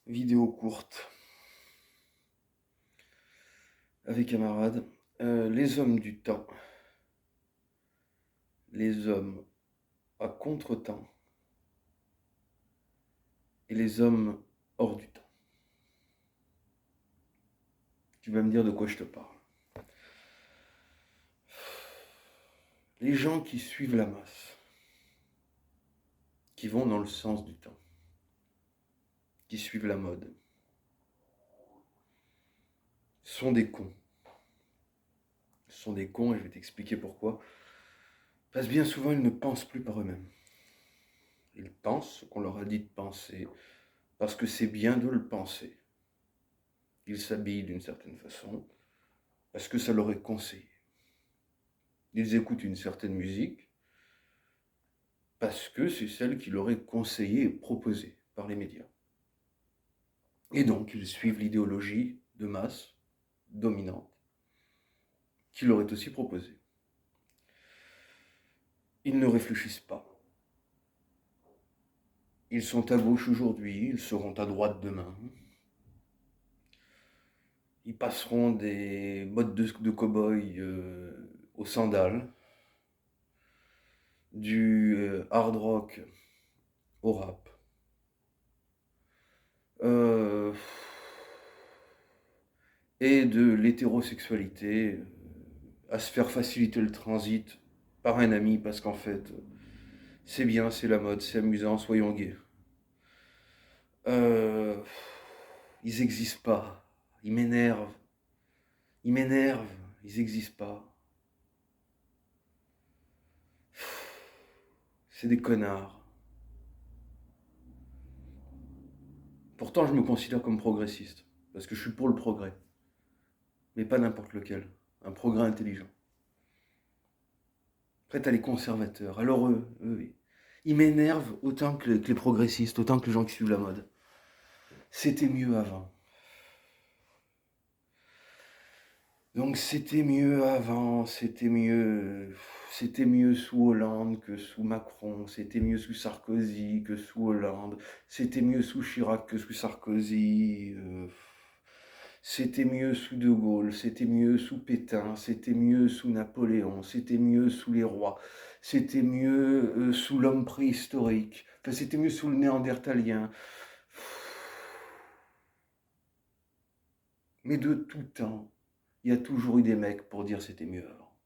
Vidéo courte avec camarades. Les hommes du temps, les hommes à contre-temps et les hommes hors du temps. Tu vas me dire de quoi je te parle. Les gens qui suivent la masse, qui vont dans le sens du temps, qui suivent la mode, sont des cons. Ce sont des cons et je vais t'expliquer pourquoi. Parce que bien souvent, ils ne pensent plus par eux-mêmes. Ils pensent ce qu'on leur a dit de penser, parce que c'est bien de le penser. Ils s'habillent d'une certaine façon, parce que ça leur est conseillé. Ils écoutent une certaine musique, parce que c'est celle qui leur est conseillée et proposée par les médias. Et donc, ils suivent l'idéologie de masse dominante qui leur est aussi proposée. Ils ne réfléchissent pas. Ils sont à gauche aujourd'hui, ils seront à droite demain. Ils passeront des bottes de cow-boy aux sandales, du hard rock au rap. Et de l'hétérosexualité à se faire faciliter le transit par un ami parce qu'en fait, c'est bien, c'est la mode, c'est amusant, soyons gays. Ils n'existent pas. Ils m'énervent. Ils m'énervent. Ils n'existent pas. C'est des connards. Pourtant, je me considère comme progressiste. Parce que je suis pour le progrès. Mais pas n'importe lequel. Un progrès intelligent. Après, t'as les conservateurs. Alors eux, ils m'énervent autant que les progressistes, autant que les gens qui suivent la mode. C'était mieux avant. Donc c'était mieux avant, c'était mieux sous Hollande que sous Macron, c'était mieux sous Sarkozy que sous Hollande, c'était mieux sous Chirac que sous Sarkozy, c'était mieux sous De Gaulle, c'était mieux sous Pétain, c'était mieux sous Napoléon, c'était mieux sous les rois, c'était mieux sous l'homme préhistorique, enfin c'était mieux sous le néandertalien. Mais de tout temps, il y a toujours eu des mecs pour dire c'était mieux avant.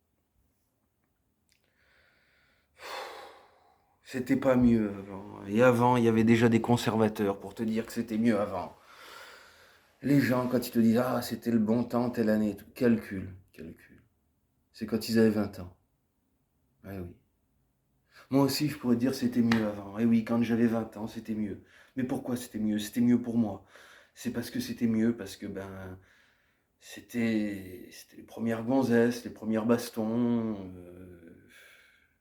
C'était pas mieux avant. Et avant, il y avait déjà des conservateurs pour te dire que c'était mieux avant. Les gens, quand ils te disent ah, c'était le bon temps, telle année, tout, calcul. C'est quand ils avaient 20 ans. Ah oui. Moi aussi, je pourrais dire c'était mieux avant. Et oui, quand j'avais 20 ans, c'était mieux. Mais pourquoi c'était mieux? C'était mieux pour moi. C'est parce que c'était mieux, parce que c'était les premières gonzesses, les premières bastons,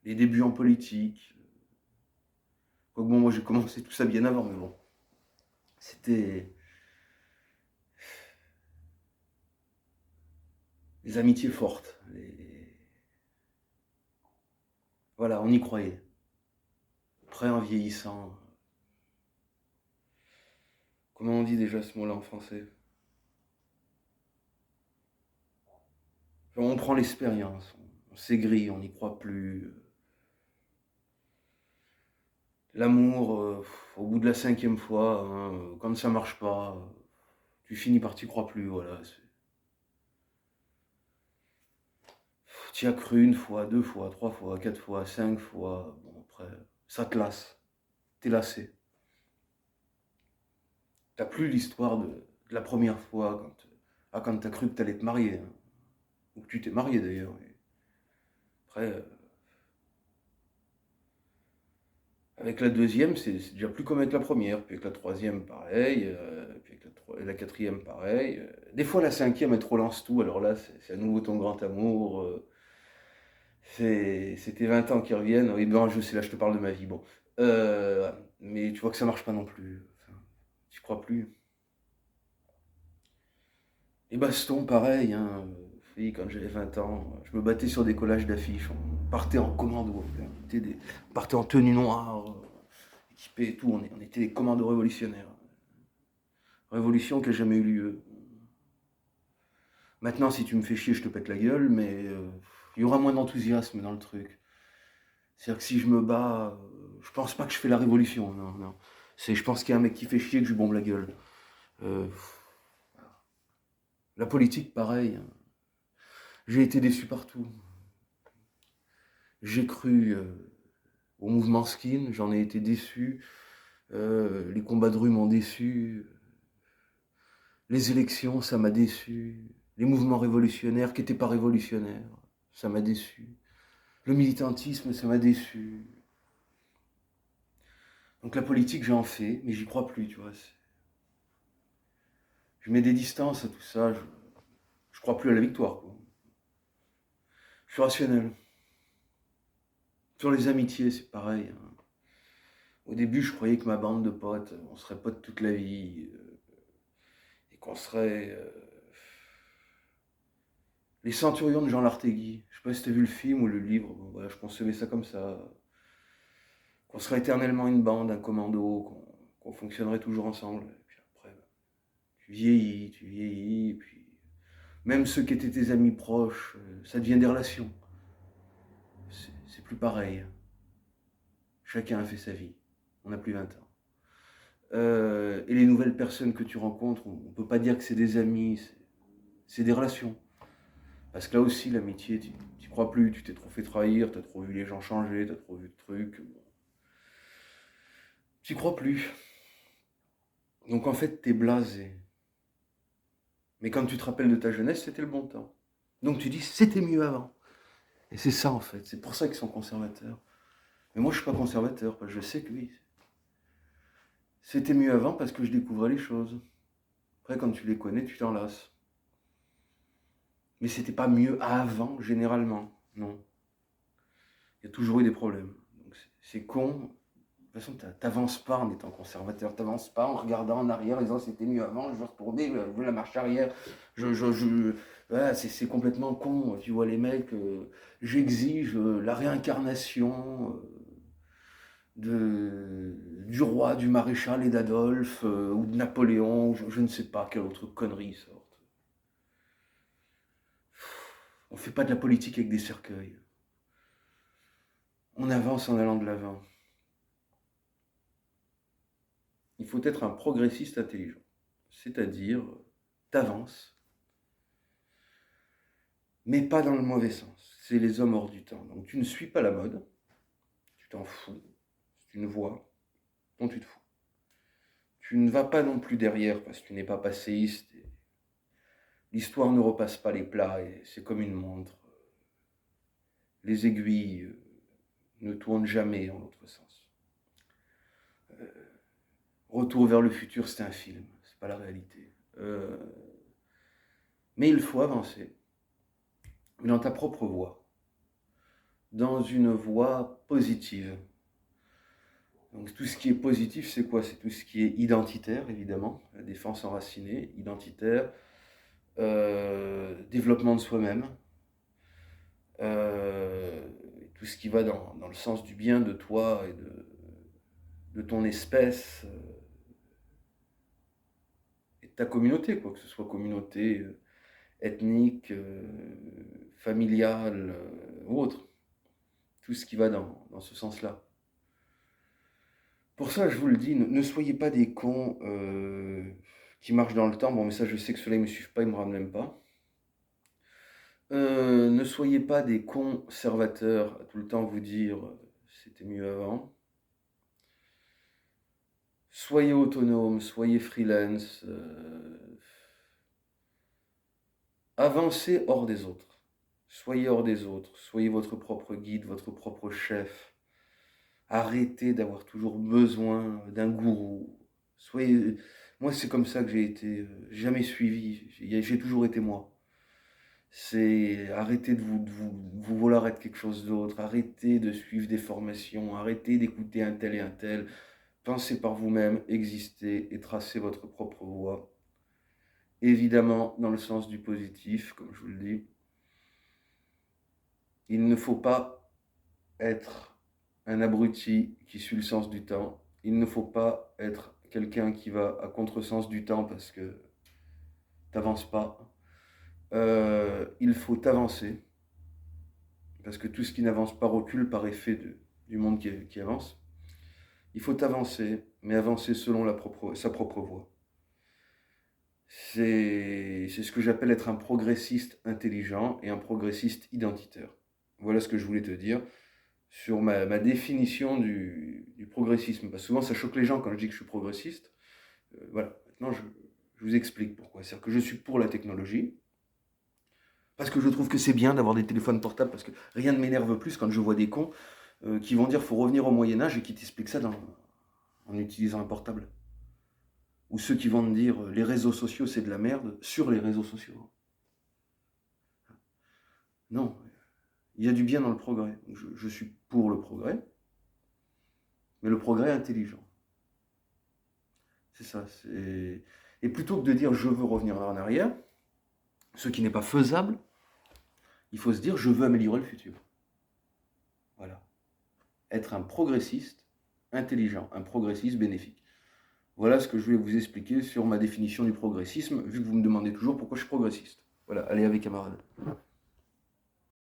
les débuts en politique. Quoique bon, moi j'ai commencé tout ça bien avant, mais bon. C'était les amitiés fortes. Voilà, on y croyait. Après, en vieillissant, comment on dit déjà ce mot-là en français? Enfin, on prend l'expérience, on s'aigrit, on n'y croit plus. L'amour, au bout de la 5e fois, hein, quand ça marche pas, tu finis par t'y croire plus, voilà. Tu y as cru une fois, 2 fois, 3 fois, 4 fois, 5 fois, bon après, ça te lasse, t'es lassé. T'as plus l'histoire de la première fois quand t'as cru que t'allais te marier, hein. Ou que tu t'es marié d'ailleurs. Et après, avec la deuxième, c'est déjà plus comme avec la première. Puis avec la troisième, pareil. Puis avec la quatrième, pareil. Des fois, la cinquième, elle te relance tout. Alors là, c'est à nouveau ton grand amour. C'est tes 20 ans qui reviennent. Oui, ben, je sais, là, je te parle de ma vie. Bon. Mais tu vois que ça marche pas non plus. Enfin, tu crois plus. Et baston, pareil, hein. Oui, quand j'avais 20 ans, je me battais sur des collages d'affiches. On partait en commando. On partait en tenue noire, équipés et tout. On était des commandos révolutionnaires. Révolution qui n'a jamais eu lieu. Maintenant, si tu me fais chier, je te pète la gueule, mais il y aura moins d'enthousiasme dans le truc. C'est-à-dire que si je me bats, je pense pas que je fais la révolution, non, non. Je pense qu'il y a un mec qui fait chier que je lui bombe la gueule. Euh, la politique, pareil. J'ai été déçu partout. J'ai cru au mouvement skin, j'en ai été déçu. Les combats de rue m'ont déçu. Les élections, ça m'a déçu. Les mouvements révolutionnaires qui n'étaient pas révolutionnaires, ça m'a déçu. Le militantisme, ça m'a déçu. Donc la politique, j'en fais, mais j'y crois plus, tu vois. Je mets des distances à tout ça, je crois plus à la victoire, quoi. Je suis rationnel. Sur les amitiés, c'est pareil, hein. Au début, je croyais que ma bande de potes, on serait potes toute la vie, et qu'on serait les centurions de Jean Lartégui. Je sais pas si t'as vu le film ou le livre, bon, voilà, je concevais ça comme ça. Qu'on serait éternellement une bande, un commando, qu'on fonctionnerait toujours ensemble. Et puis après, tu vieillis, et puis même ceux qui étaient tes amis proches, ça devient des relations. C'est plus pareil. Chacun a fait sa vie. On n'a plus 20 ans. Et les nouvelles personnes que tu rencontres, on ne peut pas dire que c'est des amis, c'est des relations. Parce que là aussi, l'amitié, tu crois plus, tu t'es trop fait trahir, tu as trop vu les gens changer, tu as trop vu de trucs. Bon. Tu crois plus. Donc en fait, t'es blasé. Mais quand tu te rappelles de ta jeunesse, c'était le bon temps. Donc tu dis, c'était mieux avant. Et c'est ça en fait, c'est pour ça qu'ils sont conservateurs. Mais moi je suis pas conservateur, parce que je sais que oui. C'était mieux avant parce que je découvrais les choses. Après quand tu les connais, tu t'en lasses. Mais c'était pas mieux avant, généralement. Non. Il y a toujours eu des problèmes. Donc c'est con. De toute façon, t'avances pas en étant conservateur, t'avances pas en regardant en arrière, en disant c'était mieux avant, je veux retourner, je veux la marche arrière. Voilà, c'est complètement con. Tu vois les mecs, j'exige la réincarnation du roi, du maréchal et d'Adolphe, ou de Napoléon, je ne sais pas quelle autre connerie sorte. On fait pas de la politique avec des cercueils. On avance en allant de l'avant. Il faut être un progressiste intelligent. C'est-à-dire, t'avances, mais pas dans le mauvais sens. C'est les hommes hors du temps. Donc tu ne suis pas la mode, tu t'en fous. C'est une voie dont tu te fous. Tu ne vas pas non plus derrière parce que tu n'es pas passéiste. L'histoire ne repasse pas les plats et c'est comme une montre. Les aiguilles ne tournent jamais en l'autre sens. Retour vers le futur, c'est un film, c'est pas la réalité. Mais il faut avancer, mais dans ta propre voie, dans une voie positive. Donc tout ce qui est positif, c'est quoi? C'est tout ce qui est identitaire, évidemment, la défense enracinée, identitaire, développement de soi-même, tout ce qui va dans le sens du bien de toi et de ton espèce et de ta communauté, quoi, que ce soit communauté ethnique, familiale ou autre. Tout ce qui va dans ce sens-là. Pour ça, je vous le dis, ne soyez pas des cons qui marchent dans le temps. Bon, mais ça, je sais que ceux-là, ils ne me suivent pas, ils ne me rendent même pas. Ne soyez pas des conservateurs à tout le temps vous dire c'était mieux avant. Soyez autonome, soyez freelance. Avancez hors des autres. Soyez hors des autres. Soyez votre propre guide, votre propre chef. Arrêtez d'avoir toujours besoin d'un gourou. Soyez... Moi, c'est comme ça que j'ai été. J'ai jamais suivi. J'ai toujours été moi. C'est arrêter de vous vouloir être quelque chose d'autre. Arrêtez de suivre des formations. Arrêtez d'écouter un tel et un tel. Pensez par vous-même, existez et tracez votre propre voie. Évidemment, dans le sens du positif, comme je vous le dis. Il ne faut pas être un abruti qui suit le sens du temps. Il ne faut pas être quelqu'un qui va à contresens du temps parce que t'avances pas. Il faut avancer, parce que tout ce qui n'avance pas recule par effet du monde qui avance. Il faut avancer, mais avancer selon sa propre voie. C'est ce que j'appelle être un progressiste intelligent et un progressiste identitaire. Voilà ce que je voulais te dire sur ma définition du progressisme. Parce que souvent, ça choque les gens quand je dis que je suis progressiste. Voilà, maintenant je vous explique pourquoi. C'est-à-dire que je suis pour la technologie, parce que je trouve que c'est bien d'avoir des téléphones portables, parce que rien ne m'énerve plus quand je vois des cons qui vont dire qu'il faut revenir au Moyen-Âge et qui t'expliquent ça en utilisant un portable. Ou ceux qui vont me dire les réseaux sociaux c'est de la merde sur les réseaux sociaux. Non, il y a du bien dans le progrès. Je suis pour le progrès, mais le progrès intelligent. C'est ça. Et plutôt que de dire je veux revenir en arrière, ce qui n'est pas faisable, il faut se dire je veux améliorer le futur. Voilà. Être un progressiste intelligent, un progressiste bénéfique. Voilà ce que je voulais vous expliquer sur ma définition du progressisme, vu que vous me demandez toujours pourquoi je suis progressiste. Voilà, allez avec camarades.